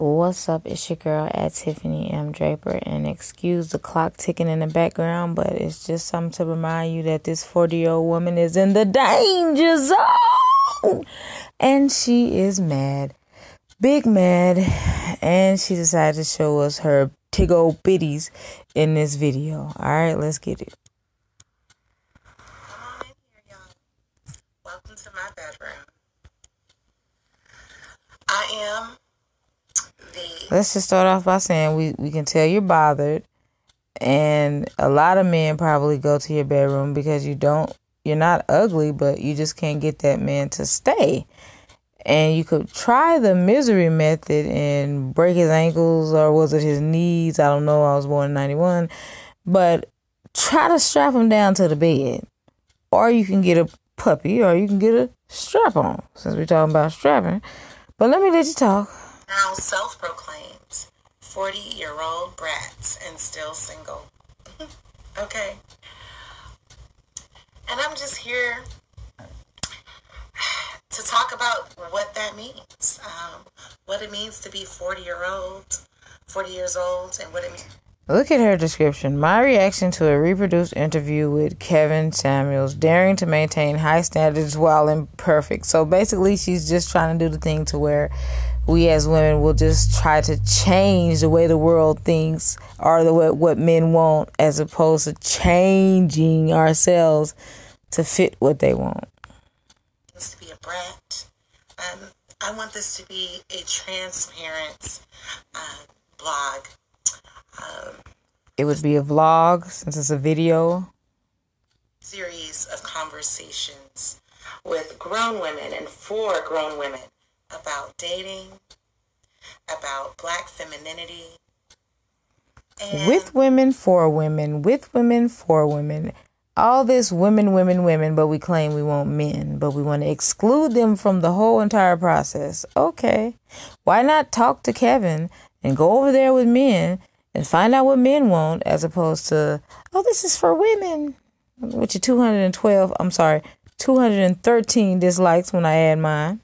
What's up? It's your girl at Tiffany M. Draper, and excuse the clock ticking in the background, but it's just something to remind you that this 40-year-old woman is in the danger zone, and she is mad, big mad, and she decided to show us her tig-o bitties in this video. All right, let's get it. Come on in here, y'all. Welcome to my bedroom. I am Let's just start off by saying we can tell you're bothered, and a lot of men probably go to your bedroom because you're not ugly, but you just can't get that man to stay. And you could try the misery method and break his ankles, or was it his knees? I don't know. I was born in 91. But try to strap him down to the bed. Or you can get a puppy, or you can get a strap-on, since we're talking about strapping. But let me let you talk. now self-proclaimed 40-year-old Brat and still single. Okay. And I'm just here to talk about what that means. What it means to be 40 years old, and what it means. Look at her description. My reaction to a reproduced interview with Kevin Samuels, daring to maintain high standards while imperfect. So basically, she's just trying to do the thing to where we as women will just try to change the way the world thinks, or what men want, as opposed to changing ourselves to fit what they want. To be a brat. I want this to be a transparent blog. It would be a vlog since it's a video. Series of conversations with grown women and for grown women about dating, about Black femininity. And With women, for women, with women, for women. All this women, but we claim we want men, but we want to exclude them from the whole entire process. Okay. Why not talk to Kevin and go over there with men and find out what men want, as opposed to, oh, this is for women, with your 213 dislikes when I add mine.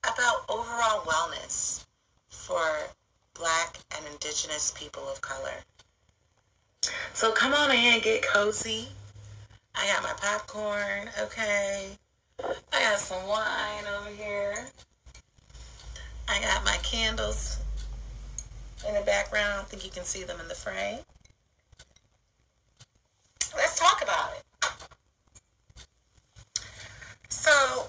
about overall wellness for Black and Indigenous people of color. So come on in, get cozy. I got my popcorn, okay. I got some wine over here. I got my candles in the background. I don't think you can see them in the frame. Let's talk about it. So,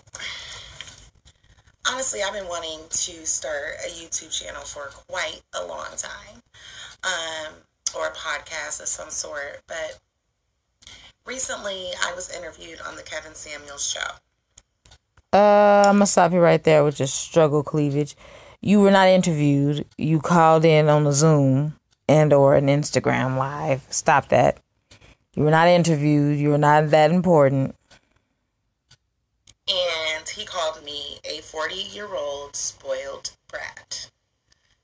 honestly, I've been wanting to start a YouTube channel for quite a long time. Or a podcast of some sort. But recently, I was interviewed on the Kevin Samuels show. I'm going to stop you right there with your struggle cleavage. You were not interviewed. You called in on a Zoom and or an Instagram live. Stop that. You were not interviewed. You were not that important. And he called me a 40-year-old spoiled brat.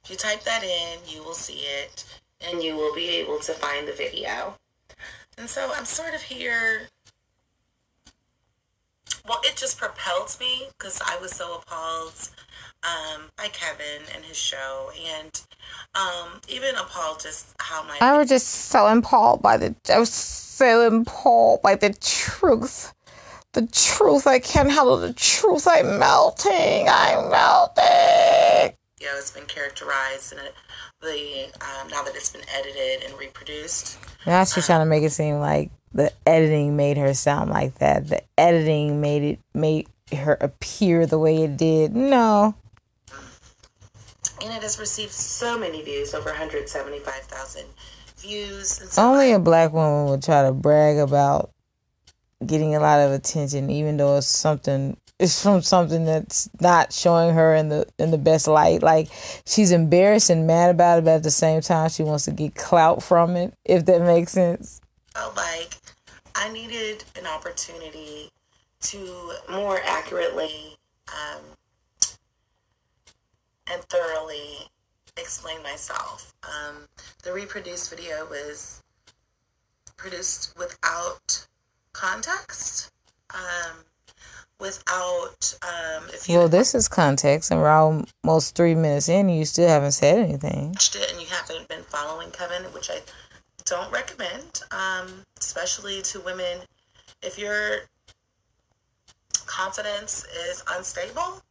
If you type that in, you will see it. And you will be able to find the video. And so I'm sort of here. Well, it just propelled me because I was so appalled by Kevin and his show. And even appalled just how my... I was just so appalled by the truth. The truth. I can't handle the truth. I'm melting. It's been characterized in now that it's been edited and reproduced. Now she's trying to make it seem like the editing made her sound like that. The editing made her appear the way it did. No. And it has received so many views, over 175,000 views. And so Only a Black woman would try to brag about getting a lot of attention, even though it's from something that's not showing her in the best light. Like, she's embarrassed and mad about it, but at the same time she wants to get clout from it, if that makes sense. Felt like I needed an opportunity to more accurately and thoroughly explain myself. The reproduced video was produced without context. without, if you Well, this is context, and we're almost 3 minutes in, and you still haven't said anything. watched it and you haven't been following Kevin, which I don't recommend, especially to women. If your confidence is unstable,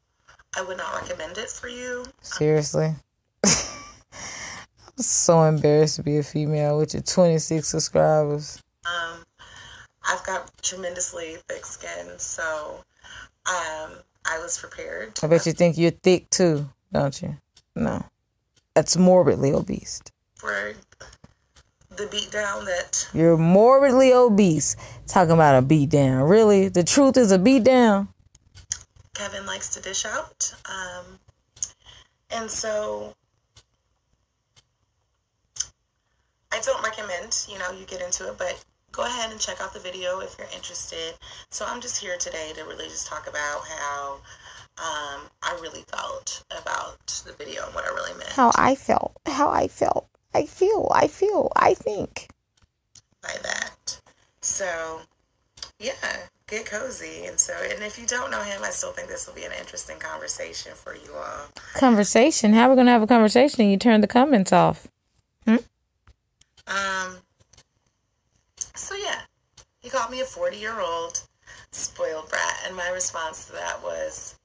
I would not recommend it for you. Seriously. I'm so embarrassed to be a female with your 26 subscribers. I've got tremendously thick skin, so I was prepared. I bet you think you're thick too, don't you? No. That's morbidly obese. For the beatdown that... You're morbidly obese. Talking about a beatdown. Really? The truth is a beatdown? Kevin likes to dish out. And so I don't recommend, you get into it, but go ahead and check out the video if you're interested. So I'm just here today to really just talk about how I really felt about the video and what I really meant. How I felt. I think. By that. So, yeah, get cozy. And if you don't know him, I still think this will be an interesting conversation for you all. Conversation? How are we going to have a conversation and you turn the comments off? So, yeah, he called me a 40-year-old spoiled brat. And my response to that was,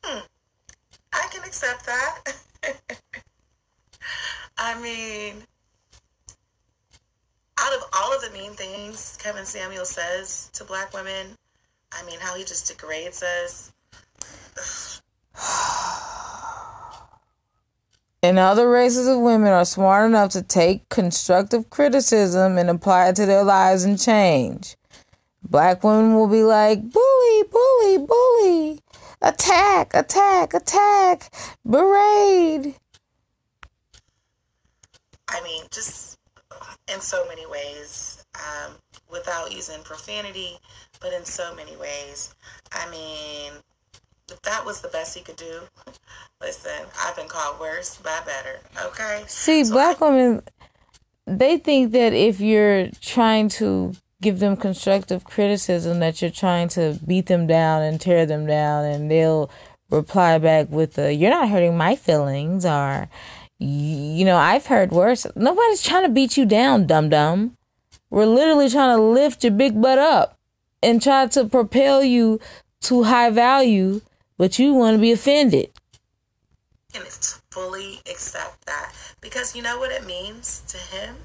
I can accept that. I mean, out of all of the mean things Kevin Samuel says to black women, I mean, how he just degrades us. And other races of women are smart enough to take constructive criticism and apply it to their lives and change. Black women will be like, bully, bully, bully. Attack, attack, attack. Berate. I mean, just in so many ways, without using profanity, but in so many ways. I mean, if that was the best he could do, listen, I've been called worse by better, okay? See, so black women, they think that if you're trying to give them constructive criticism, that you're trying to beat them down and tear them down, and they'll reply back with you're not hurting my feelings, or, I've heard worse. Nobody's trying to beat you down, dum-dum. We're literally trying to lift your big butt up and try to propel you to high value, but you want to be offended. And it's fully accept that, because you know what it means to him?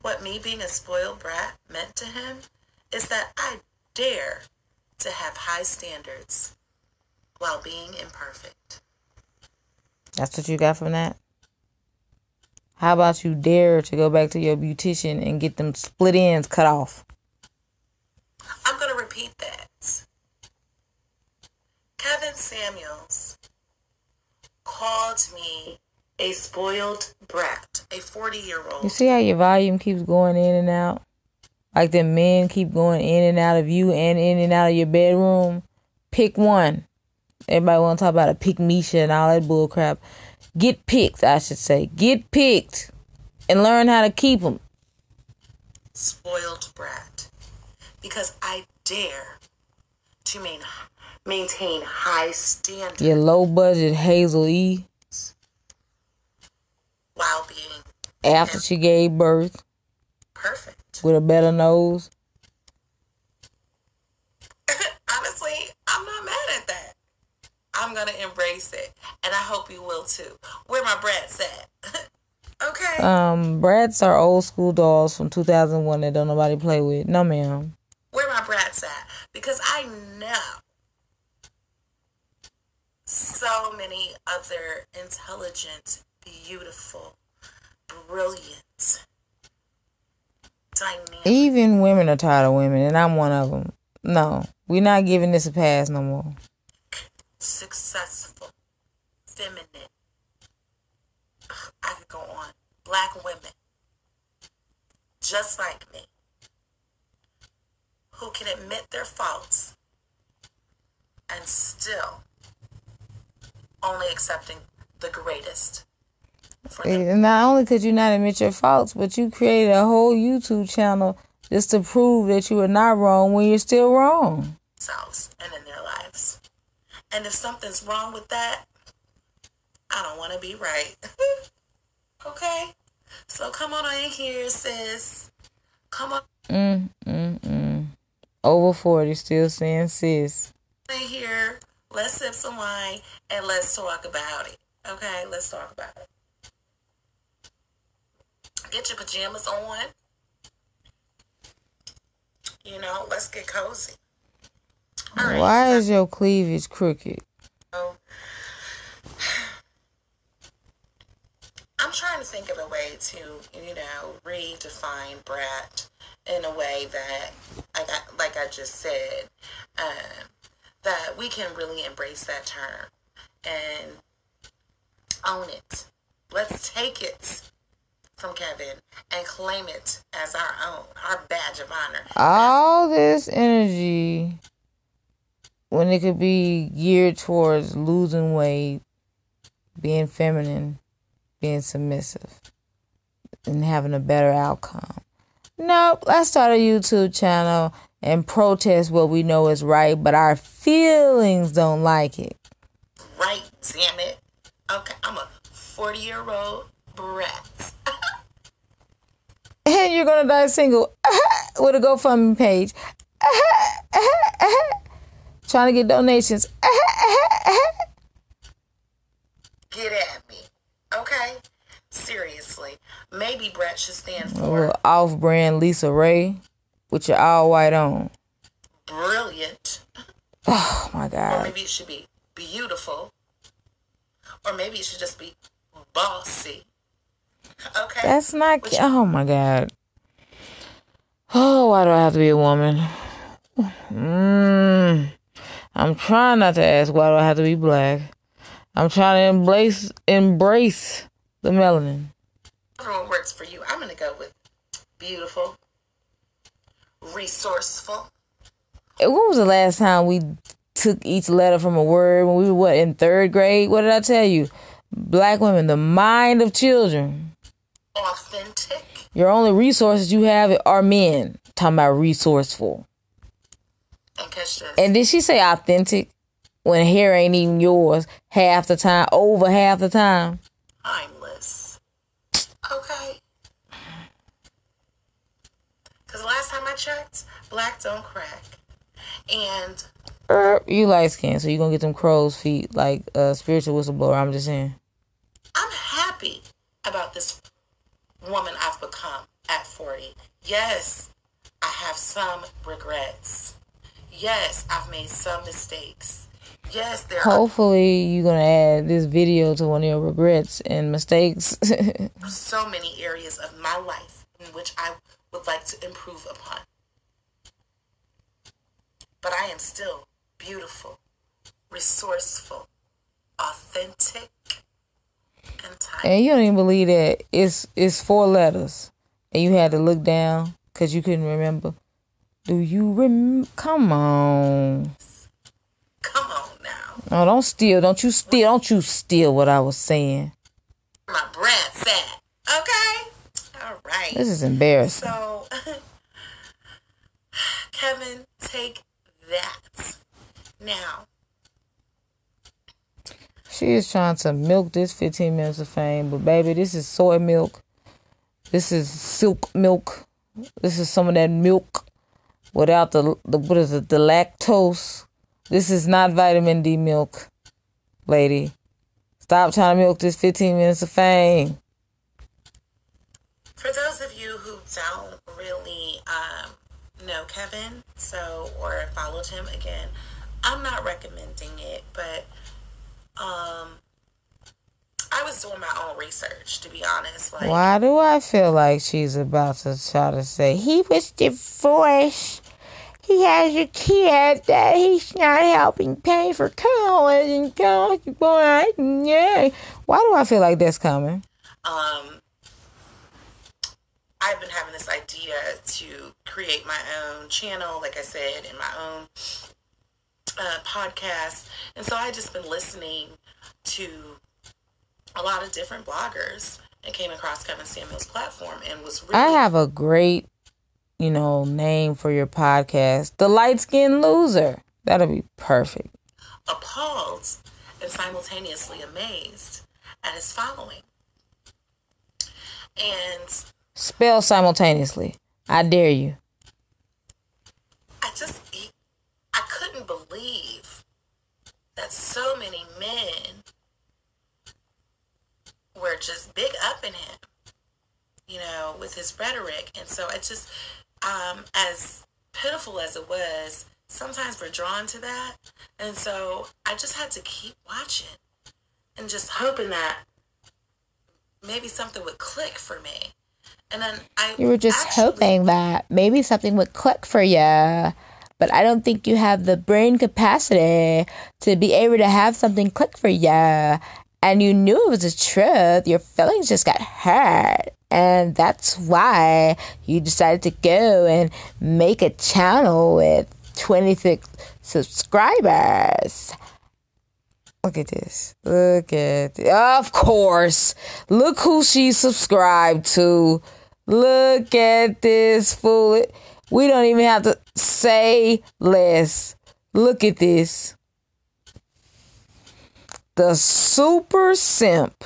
What me being a spoiled brat meant to him is that I dare to have high standards while being imperfect. That's what you got from that? How about you dare to go back to your beautician and get them split ends cut off? I'm going to repeat that. Kevin Samuels called me a spoiled brat, a 40-year-old. You see how your volume keeps going in and out? Like the men keep going in and out of you and in and out of your bedroom? Pick one. Everybody want to talk about a pick Misha and all that bull crap. Get picked, I should say. Get picked and learn how to keep them. Spoiled brat. Because I dare to maintain high standards. Your low budget Hazel E. While being... After she gave birth. Perfect. With a better nose. Honestly, I'm not mad at that. I'm going to embrace it. And I hope you will too. Where my brats at? Okay. Brats are old school dolls from 2001 that don't nobody play with. No, ma'am. Where my brats at? Because I know so many other intelligent, beautiful, brilliant, dynamic. Even women are tired of women, and I'm one of them. No, we're not giving this a pass no more. Successful, feminine. I could go on. Black women, just like me, who can admit their faults and still only accepting the greatest. And not only could you not admit your faults, but you created a whole YouTube channel just to prove that you are not wrong when you're still wrong. themselves and in their lives. And if something's wrong with that, I don't want to be right. Okay? So come on in here, sis. Come on. Over 40, still saying sis. In here. Let's sip some wine and let's talk about it. Okay? Let's talk about it. Get your pajamas on. You know, let's get cozy. All right, why is your cleavage crooked? So, I'm trying to think of a way to, redefine Brat in a way that, like I just said, that we can really embrace that term and own it. Let's take it from Kevin and claim it as our own, our badge of honor. All this energy, when it could be geared towards losing weight, being feminine, being submissive, and having a better outcome. Nope, let's start a YouTube channel and protest what we know is right, but our feelings don't like it. Right, damn it. Okay, I'm a 40-year-old brat. And you're gonna die single with a GoFundMe page. Trying to get donations. Get at me. Okay? Seriously. Maybe Brat should stand for off-brand Lisa Ray with your all-white on. Brilliant. Oh, my God. Or maybe it should be beautiful. Or maybe it should just be bossy. Okay? That's not... Oh, my God. Oh, why do I have to be a woman? I'm trying not to ask why do I have to be black. I'm trying to embrace the melanin. Everyone works for you. I'm going to go with beautiful, resourceful. When was the last time we took each letter from a word when we were, in third grade? What did I tell you? Black women, the mind of children. Authentic. Your only resources you have are men. Talking about resourceful. And did she say authentic when hair ain't even yours half the time, over half the time? Timeless. Okay. Because last time I checked, black don't crack. And you light skinned, so you're going to get them crow's feet like a spiritual whistleblower. I'm just saying. I'm happy about this woman I've become at 40. Yes, I have some regrets. Yes, I've made some mistakes. Yes, hopefully you're going to add this video to one of your regrets and mistakes. So many areas of my life in which I would like to improve upon. But I am still beautiful, resourceful, authentic, and timeless. And you don't even believe that it's 4 letters. And you had to look down because you couldn't remember. Do you remember? Come on. Come on now. Oh, don't steal. Don't you steal what I was saying. My Brat's at. Okay? All right. This is embarrassing. So, Kevin, take that. Now. She is trying to milk this 15 minutes of fame. But, baby, this is soy milk. This is silk milk. This is some of that milk without the what is it, the lactose. This is not vitamin D milk, lady. Stop trying to milk this 15 minutes of fame. For those of you who don't really know Kevin, or followed him, again, I'm not recommending it, but I was doing my own research, to be honest. Like, why do I feel like she's about to try to say he was divorced? He has a kid that he's not helping pay for college and college boy. Yeah. Why do I feel like that's coming? I've been having this idea to create my own channel, like I said, in my own podcast. And so I just been listening to a lot of different bloggers and came across Kevin Samuel's platform and was really... I have a great, name for your podcast. The Light Skinned Loser. That'll be perfect. Appalled and simultaneously amazed at his following. And spell simultaneously. I dare you. I couldn't believe that so many men were just big up in him, you know, with his rhetoric. And so I just, as pitiful as it was, sometimes we're drawn to that. And so I just had to keep watching and just hoping that maybe something would click for me. And then you were just hoping that maybe something would click for you. But I don't think you have the brain capacity to be able to have something click for you. And you knew it was the truth. Your feelings just got hurt. And that's why you decided to go and make a channel with 26 subscribers. Look at this. Look at this. Of course. Look who she subscribed to. Look at this fool. We don't even have to say less. Look at this. The super simp.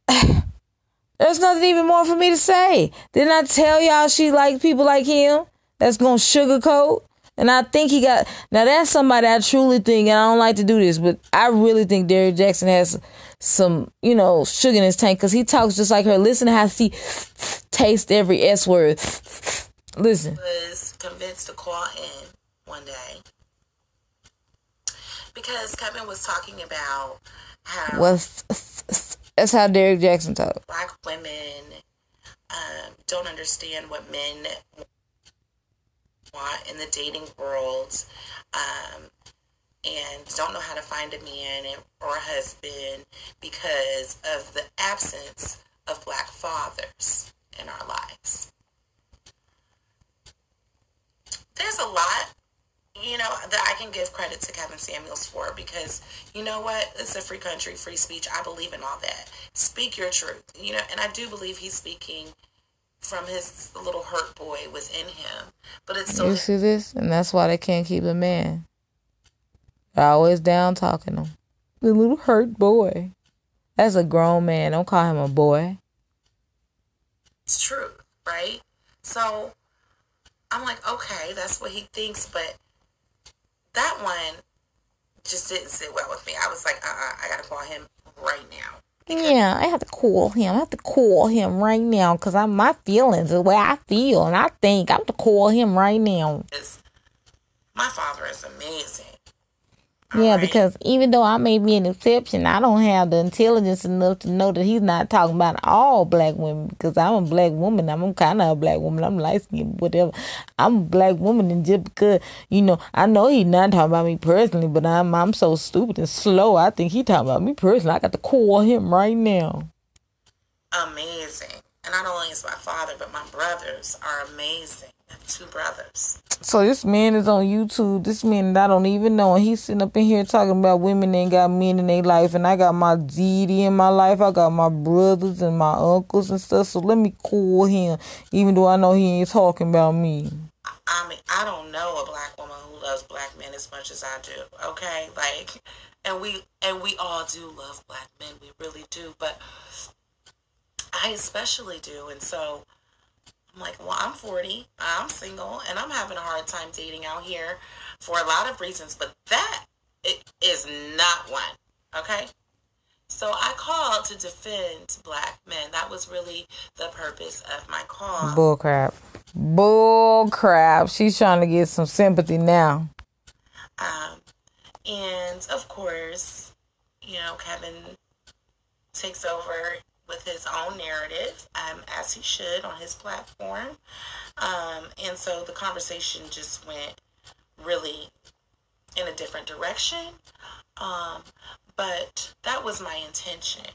There's nothing even more for me to say. Didn't I tell y'all she likes people like him? That's going to sugarcoat. And I think he got... Now, that's somebody I truly think, and I don't like to do this, but I really think Derrick Jaxn has some, you know, sugar in his tank, because he talks just like her. Listen to how she tastes every S word. Listen. I was convinced to call in one day because Kevin was talking about how... Well, that's how Derrick Jaxn talks. Black women don't understand what men want in the dating world, and don't know how to find a man or a husband because of the absence of Black fathers in our lives. There's a lot, you know, that I can give credit to Kevin Samuels for, because you know what? It's a free country, free speech. I believe in all that. Speak your truth, you know, and I do believe he's speaking from his little hurt boy within him. But it's still... You see this? And that's why they can't keep a man. They're always down talking him. The little hurt boy. That's a grown man. Don't call him a boy. It's true, right? So I'm like, okay, that's what he thinks, but that one just didn't sit well with me. I was like, I gotta call him right now. Yeah, I have to call him. I have to call him right now, because my feelings, the way I feel and I think, I have to call him right now. My father is amazing. Yeah, right? Because even though I may be an exception, I don't have the intelligence enough to know that he's not talking about all black women, because I'm a black woman. I'm kind of a black woman. I'm light-skinned, whatever. I'm a black woman, and just because, you know, I know he's not talking about me personally, but I'm so stupid and slow. I think he's talking about me personally. I got to call him right now. Amazing. And not only is my father, but my brothers are amazing. I have 2 brothers. So this man is on YouTube. This man that I don't even know. And he's sitting up in here talking about women ain't got men in their life. And I got my Didi in my life. I got my brothers and my uncles and stuff. So let me call him. Even though I know he ain't talking about me. I mean, I don't know a black woman who loves black men as much as I do. Okay? Like, and we all do love black men. We really do. But I especially do. And so I'm like, well, I'm 40, I'm single, and I'm having a hard time dating out here for a lot of reasons, but that is not one, okay? So I called to defend black men. That was really the purpose of my call. Bull crap. Bull crap. She's trying to get some sympathy now. And, of course, you know, Kevin takes over with his own narrative, as he should on his platform. And so the conversation just went really in a different direction. But that was my intention.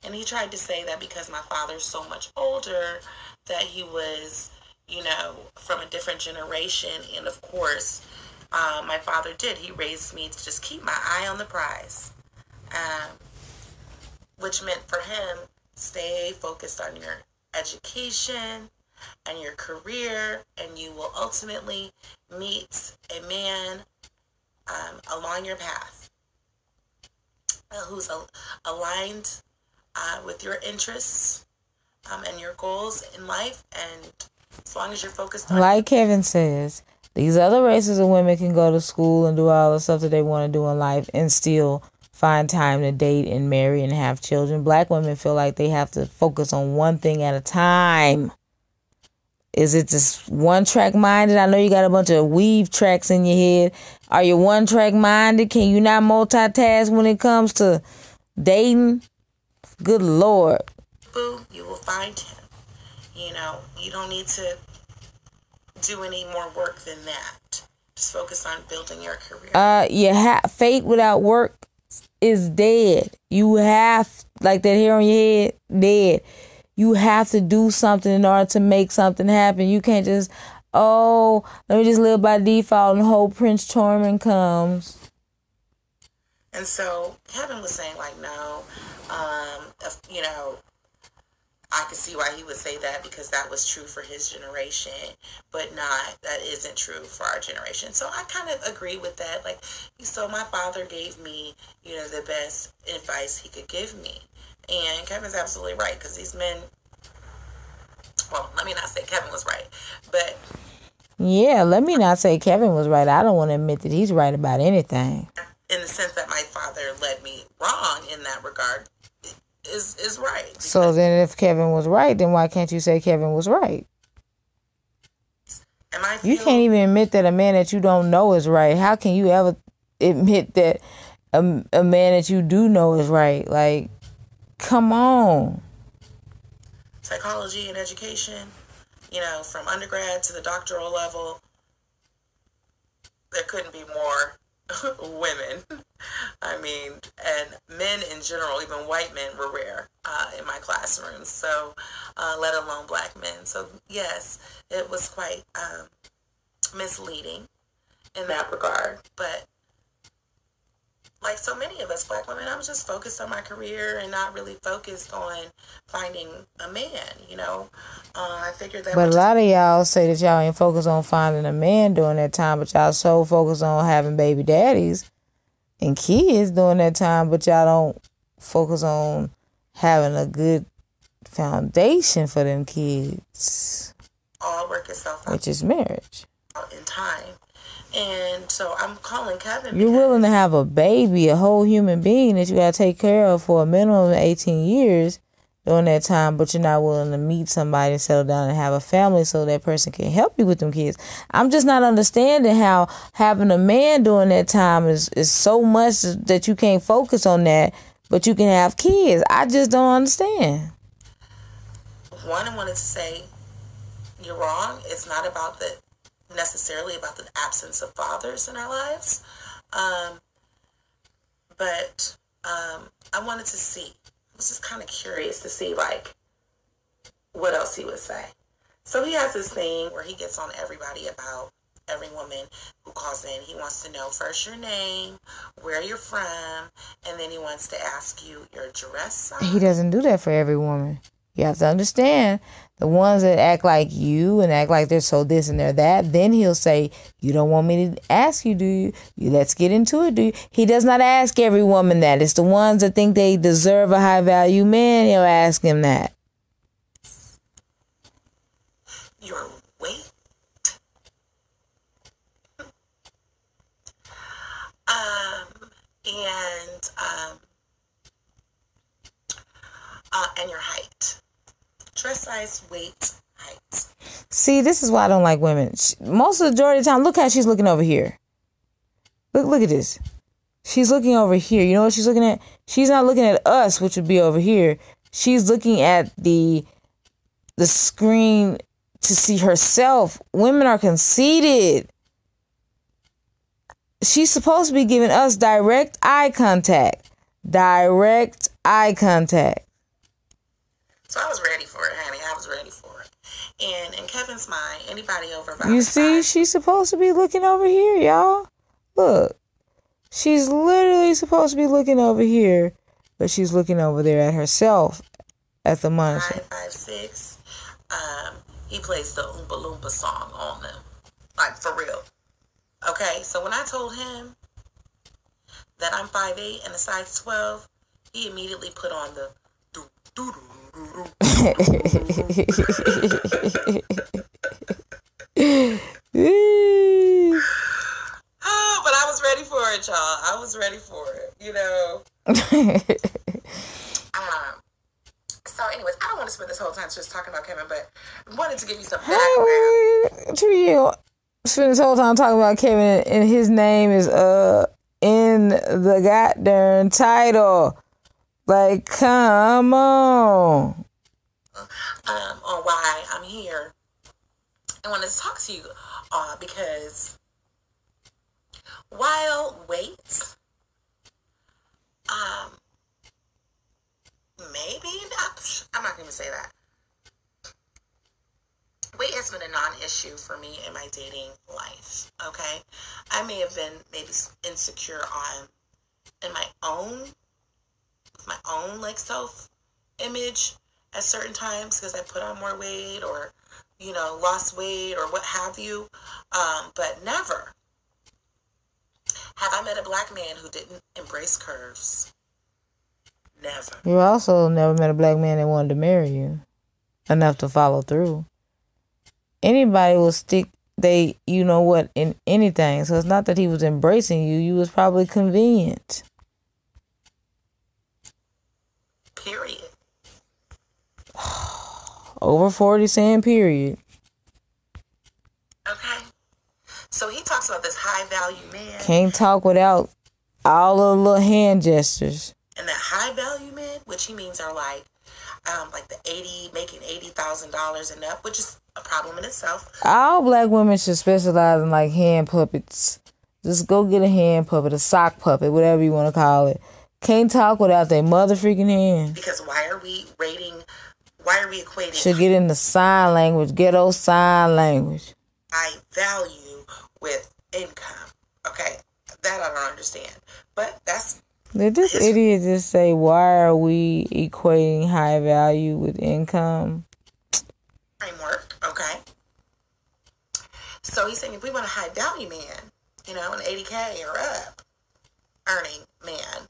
And he tried to say that because my father's so much older, that he was, you know, from a different generation. And of course, my father did. He raised me to just keep my eye on the prize. Which meant for him, stay focused on your education, and your career, and you will ultimately meet a man along your path who's aligned with your interests and your goals in life. And as long as you're focused on, like Kevin says, these other races of women can go to school and do all the stuff that they want to do in life and still find time to date and marry and have children. Black women feel like they have to focus on one thing at a time. Is it just one track minded? I know you got a bunch of weave tracks in your head. Are you one track minded? Can you not multitask when it comes to dating? Good Lord. Boo, you will find him. You don't need to do any more work than that. Just focus on building your career. Fate without work is dead. You have, like that hair on your head, dead. You have to do something in order to make something happen. You can't just, let me just live by default and hope Prince Charming comes. And so Kevin was saying, like, no, I could see why he would say that, because that was true for his generation, but that isn't true for our generation. So I kind of agree with that. Like, so my father gave me, the best advice he could give me. And Kevin's absolutely right, because these men, well, let me not say Kevin was right, but... Yeah, let me not say Kevin was right. I don't want to admit that he's right about anything. In the sense that my father led me wrong in that regard, is right. So then if Kevin was right, then why can't you say Kevin was right? You can't even admit that a man that you don't know is right. How can you ever admit that a man that you do know is right? Like, come on. Psychology and education, from undergrad to the doctoral level, there couldn't be more women. I mean, and men in general, even white men, were rare in my classrooms. So, let alone black men. So, yes, it was quite misleading in that regard. But like so many of us black women, I was just focused on my career and not really focused on finding a man. I figured that. But a lot of y'all say that y'all ain't focused on finding a man during that time, but y'all so focused on having baby daddies and kids during that time, but y'all don't focus on having a good foundation for them kids. All work itself out, which is marriage. In time. And so I'm calling Kevin. You're willing to have a baby, a whole human being that you got to take care of for a minimum of 18 years during that time, but you're not willing to meet somebody and settle down and have a family so that person can help you with them kids. I'm just not understanding how having a man during that time is so much that you can't focus on that, but you can have kids. I just don't understand. One, I wanted to say, you're wrong. It's not necessarily about the absence of fathers in our lives. But I wanted to see. I was just kind of curious to see, like, what else he would say. So he has this thing where he gets on everybody about every woman who calls in. He wants to know first your name, where you're from, and then he wants to ask you your dress size. He doesn't do that for every woman. You have to understand, the ones that act like you and act like they're so this and they're that, then he'll say, you don't want me to ask you, do you? Let's get into it, do you? He does not ask every woman that. It's the ones that think they deserve a high-value man, he'll ask him that. Your weight. And your height. Dress size, weight, height. See, this is why I don't like women. Most of the majority of the time, look how she's looking over here. Look at this. She's looking over here. You know what she's looking at? She's not looking at us, which would be over here. She's looking at the screen to see herself. Women are conceited. She's supposed to be giving us direct eye contact. Direct eye contact. So I was ready for it, honey. I was ready for it. And in Kevin's mind, anybody over about you see, she's supposed to be looking over here, y'all. Look. She's literally supposed to be looking over here, but she's looking over there at herself at the monitor. 5'6", he plays the Oompa Loompa song on them. Like, for real. Okay, so when I told him that I'm 5'8" and a size 12, he immediately put on the oh, but I was ready for it, y'all. I was ready for it, you know. So anyways, I don't want to spend this whole time just talking about Kevin, but I wanted to give you some background. You spend this whole time talking about Kevin, and his name is in the goddamn title. Like, come on. On why I'm here. I wanted to talk to you because while weight, maybe not, I'm not going to say that. Weight has been a non-issue for me in my dating life, okay? I may have been maybe insecure in my own like self-image at certain times because I put on more weight or, you know, lost weight or what have you. But never have I met a black man who didn't embrace curves. Never. You also never met a black man that wanted to marry you enough to follow through. Anybody will stick you know what, in anything. So it's not that he was embracing you. You was probably convenient. Period. Over 40 saying period. Okay. So he talks about this high value man. Can't talk without all the little hand gestures. And that high value men, which he means are like making $80,000 and up, which is a problem in itself. All black women should specialize in like hand puppets. Just go get a hand puppet, a sock puppet, whatever you want to call it. Can't talk without their mother freaking hands. Because why are we equating? Should get into sign language, ghetto sign language. High value with income. Okay, that I don't understand. But that's. Did this idiot just say, why are we equating high value with income? Framework, okay. So he's saying if we want a high value man, you know, an 80K or up earning man,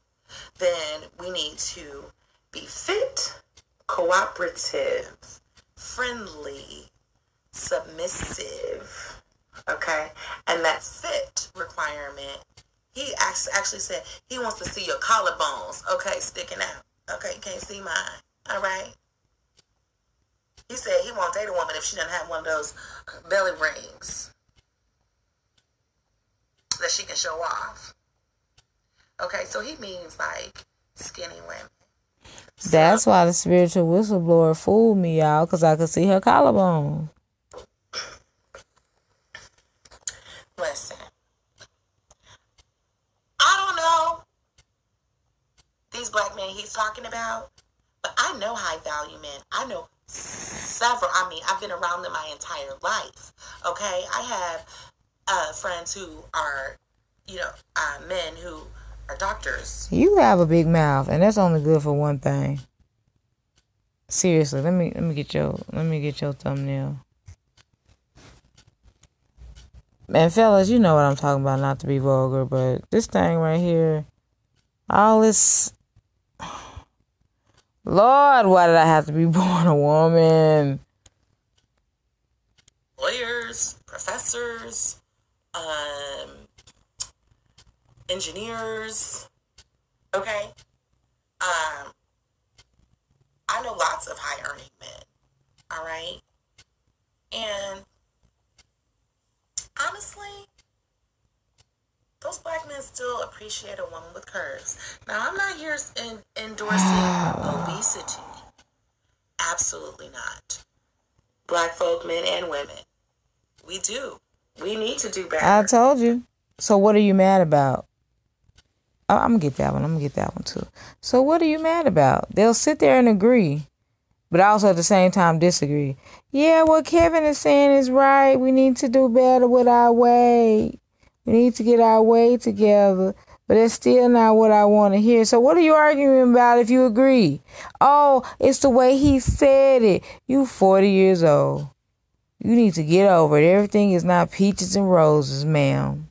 then we need to be fit, cooperative, friendly, submissive, okay? And that fit requirement, he actually said he wants to see your collarbones, okay, sticking out. Okay, you can't see mine, all right? He said he won't date a woman if she doesn't have one of those belly rings that she can show off. Okay, so he means like skinny women. So, that's why the spiritual whistleblower fooled me, y'all, because I could see her collarbone. Listen, I don't know these black men he's talking about, but I know high value men. I know several. I mean, I've been around them my entire life. Okay, I have friends who are, you know, men who are doctors. You have a big mouth, and that's only good for one thing. Seriously, let me get your thumbnail. Man, fellas, you know what I'm talking about, not to be vulgar, but this thing right here, all this. Lord, why did I have to be born a woman? Lawyers, professors, engineers, okay? I know lots of high earning men, all right? And honestly, those black men still appreciate a woman with curves. Now, I'm not here endorsing obesity. Absolutely not. Black folk, men and women. We do. We need to do better. I told you. So what are you mad about? I'm going to get that one. I'm going to get that one too. So what are you mad about? They'll sit there and agree, but also at the same time disagree. Yeah, what Kevin is saying is right. We need to do better with our weight. We need to get our weight together. But that's still not what I want to hear. So what are you arguing about if you agree? Oh, it's the way he said it. You 40 years old. You need to get over it. Everything is not peaches and roses, ma'am.